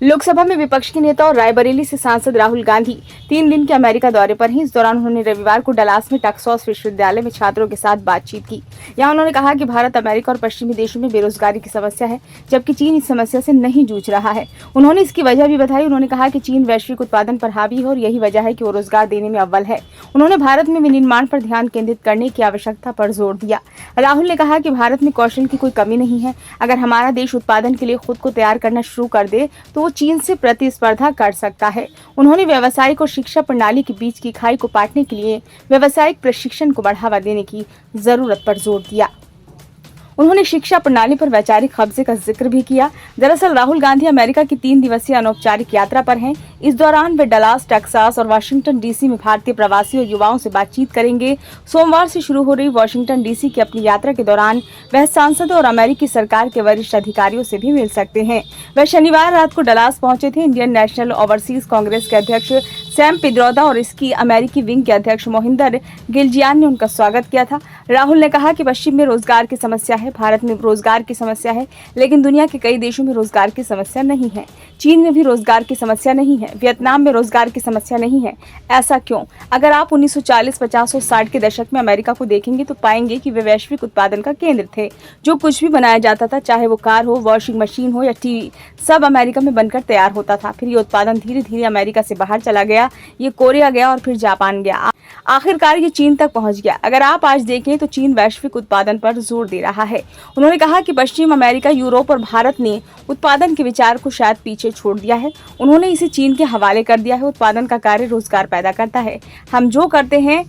लोकसभा में विपक्ष के नेता और रायबरेली से सांसद राहुल गांधी 3 दिन के अमेरिका दौरे पर हैं। इस दौरान उन्होंने रविवार को डलास में टक्सास विश्वविद्यालय में छात्रों के साथ बातचीत की। यहां उन्होंने कहा कि भारत, अमेरिका और पश्चिमी देशों में बेरोजगारी की समस्या है, जबकि चीन इस समस्या से नहीं जूझ रहा है। उन्होंने इसकी वजह भी बताई। उन्होंने कहा कि चीन वैश्विक उत्पादन पर हावी है और यही वजह है कि वो रोजगार देने में अव्वल है। उन्होंने भारत में विनिर्माण पर ध्यान केंद्रित करने की आवश्यकता पर जोर दिया। राहुल ने कहा कि भारत में कौशल की कोई कमी नहीं है। अगर हमारा देश उत्पादन के लिए खुद को तैयार करना शुरू कर दे तो वो चीन से प्रतिस्पर्धा कर सकता है। उन्होंने व्यावसायिक और शिक्षा प्रणाली के बीच की खाई को पाटने के लिए व्यावसायिक प्रशिक्षण को बढ़ावा देने की जरूरत पर जोर दिया। उन्होंने शिक्षा प्रणाली पर वैचारिक कब्जे का जिक्र भी किया। दरअसल राहुल गांधी अमेरिका की 3 दिवसीय अनौपचारिक यात्रा पर हैं। इस दौरान वे डलास, टेक्सास और वाशिंगटन डीसी में भारतीय प्रवासी और युवाओं से बातचीत करेंगे। सोमवार से शुरू हो रही वाशिंगटन डीसी की अपनी यात्रा के दौरान वह सांसदों और अमेरिकी सरकार के वरिष्ठ अधिकारियों से भी मिल सकते हैं। वह शनिवार रात को डलास पहुंचे थे। इंडियन नेशनल ओवरसीज कांग्रेस के अध्यक्ष सैम पित्रोदा और इसकी अमेरिकी विंग के अध्यक्ष मोहिंदर गिलजियान ने उनका स्वागत किया था। राहुल ने कहा कि पश्चिम में रोजगार की समस्या है, भारत में रोजगार की समस्या है, लेकिन दुनिया के कई देशों में रोजगार की समस्या नहीं है। चीन में भी रोजगार की समस्या नहीं है, वियतनाम में रोजगार की समस्या नहीं है। ऐसा क्यों? अगर आप 1940, 50 और 60 के दशक में अमेरिका को देखेंगे तो पाएंगे कि वे वैश्विक उत्पादन का केंद्र थे। जो कुछ भी बनाया जाता था, चाहे वो कार हो, वॉशिंग मशीन हो या टीवी, सब अमेरिका में बनकर तैयार होता था। फिर ये उत्पादन धीरे धीरे अमेरिका से बाहर चला गया, ये कोरिया गया और फिर जापान गया, आखिरकार ये चीन तक पहुंच गया। अगर आप आज देखें तो चीन वैश्विक उत्पादन पर जोर दे रहा है। उन्होंने कहा कि पश्चिम अमेरिका, यूरोप और भारत ने उत्पादन के विचार को शायद पीछे छोड़ दिया है। उन्होंने इसे चीन के हवाले कर दिया है। उत्पादन का कार्य रोजगार पैदा करता है। हम जो करते हैं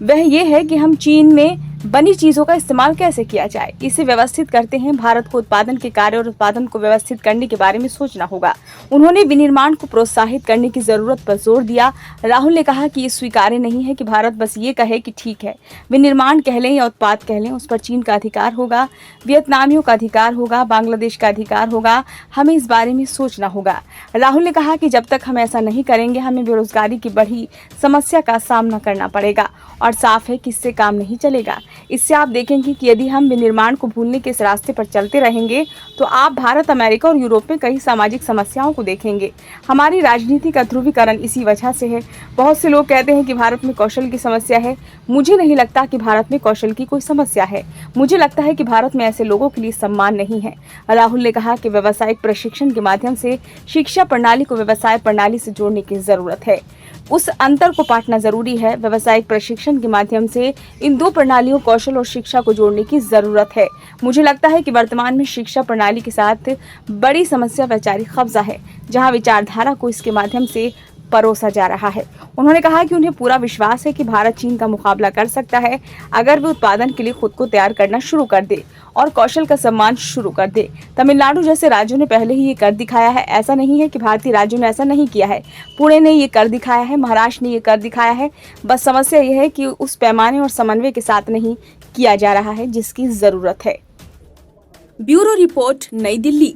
वह ये है कि हम चीन में बनी चीजों का इस्तेमाल कैसे किया जाए, इसे व्यवस्थित करते हैं। भारत को उत्पादन के कार्य और उत्पादन को व्यवस्थित करने के बारे में सोचना होगा। उन्होंने विनिर्माण को प्रोत्साहित करने की जरूरत पर जोर दिया। राहुल ने कहा कि ये स्वीकार्य नहीं है कि भारत बस ये कहे कि ठीक है, विनिर्माण कह लें या उत्पाद कह लें, उस पर चीन का अधिकार होगा, वियतनामियों का अधिकार होगा, बांग्लादेश का अधिकार होगा। हमें इस बारे में सोचना होगा। राहुल ने कहा कि जब तक हम ऐसा नहीं करेंगे, हमें बेरोजगारी की बढ़ी समस्या का सामना करना पड़ेगा और साफ है कि इससे काम नहीं चलेगा। इससे आप देखेंगे कि यदि हम विनिर्माण को भूलने के इस रास्ते पर चलते रहेंगे तो आप भारत, अमेरिका और यूरोप में कई सामाजिक समस्याओं को देखेंगे। हमारी राजनीति का ध्रुवीकरण इसी वजह से है। बहुत से लोग कहते हैं कि भारत में कौशल की समस्या है। मुझे नहीं लगता कि भारत में कौशल की कोई समस्या है। मुझे लगता है कि भारत में ऐसे लोगों के लिए सम्मान नहीं है। राहुल ने कहा कि व्यावसायिक प्रशिक्षण के माध्यम से शिक्षा प्रणाली को व्यवसाय प्रणाली से जोड़ने की जरूरत है। उस अंतर को पाटना जरूरी है। व्यावसायिक प्रशिक्षण के माध्यम से इन दो प्रणालियों, कौशल और शिक्षा को जोड़ने की जरूरत है। मुझे लगता है कि वर्तमान में शिक्षा प्रणाली के साथ बड़ी समस्या वैचारिक कब्जा है, जहां विचारधारा को इसके माध्यम से परोसा जा रहा है। उन्होंने कहा कि उन्हें पूरा विश्वास है कि भारत चीन का मुकाबला कर सकता है अगर वे उत्पादन के लिए खुद को तैयार करना शुरू कर दे और कौशल का सम्मान शुरू कर दे। तमिलनाडु जैसे राज्यों ने पहले ही ये कर दिखाया है। ऐसा नहीं है कि भारतीय राज्यों ने ऐसा नहीं किया है। पुणे ने ये कर दिखाया है, महाराष्ट्र ने ये कर दिखाया है। बस समस्या यह है कि उस पैमाने और समन्वय के साथ नहीं किया जा रहा है जिसकी जरूरत है। ब्यूरो रिपोर्ट, नई दिल्ली।